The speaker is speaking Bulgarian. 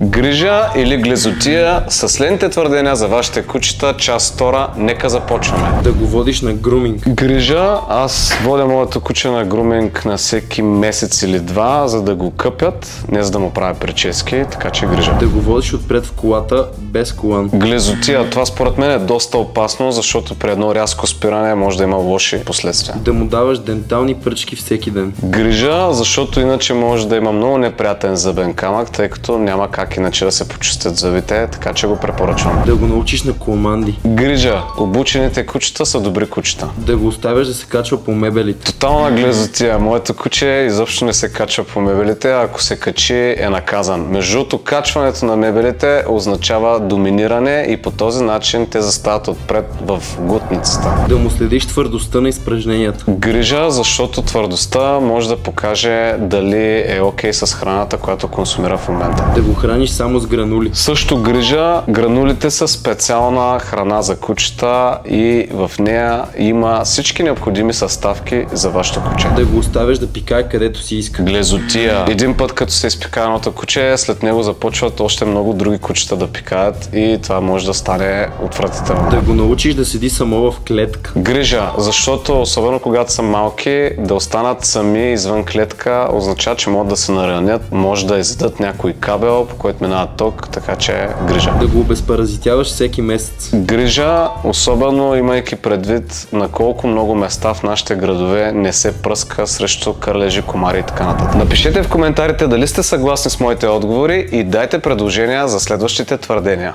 Грижа или глезотия са следните твърдения за вашите кучета, част 2, нека започваме. Да го водиш на груминг. Грижа, аз водя моето куче на груминг на всеки месец или два, за да го къпят, не за да му правя прически, така че грижа. Да го водиш отпред в колата без колан. Глезотия, това според мен е доста опасно, защото при едно рязко спиране може да има лоши последствия. Да му даваш дентални пръчки всеки ден. Грижа, защото иначе може да има много неприятен зъбен камък, тъй като няма как иначе да се почистят зъбите, така че го препоръчвам. Да го научиш на команди. Грижа, обучените кучета са добри кучета. Да го оставяш да се качва по мебелите. Тотална глезотия. Моето куче изобщо не се качва по мебелите, а ако се качи е наказан. Между другото, качването на мебелите означава доминиране и по този начин те застават отпред в глутницата. Да му следиш твърдостта на изпражненията. Грижа, защото твърдостта може да покаже дали е окей с храната, която консумира в момента. Да го храниш само с гранули. Също грижа, гранулите са специална храна за кучета и в нея има всички необходими съставки за вашето куче. Да го оставяш да пикае където си иска. Глезотия. Един път като се изпикае едното куче, след него започват още много други кучета да пикаят и това може да стане отвратително. Да го научиш да седи само в клетка. Грижа, защото особено когато са малки, да останат сами извън клетка означава, че могат да се наранят, може да изядат някой кабел, по който минава ток, така че грижа. Да го обезпаразитяваш всеки месец. Грижа, особено имайки предвид на колко много места в нашите градове не се пръска срещу кърлежи, комари и така нататък. Напишете в коментарите дали сте съгласни с моите отговори и дайте предложения за следващите твърдения.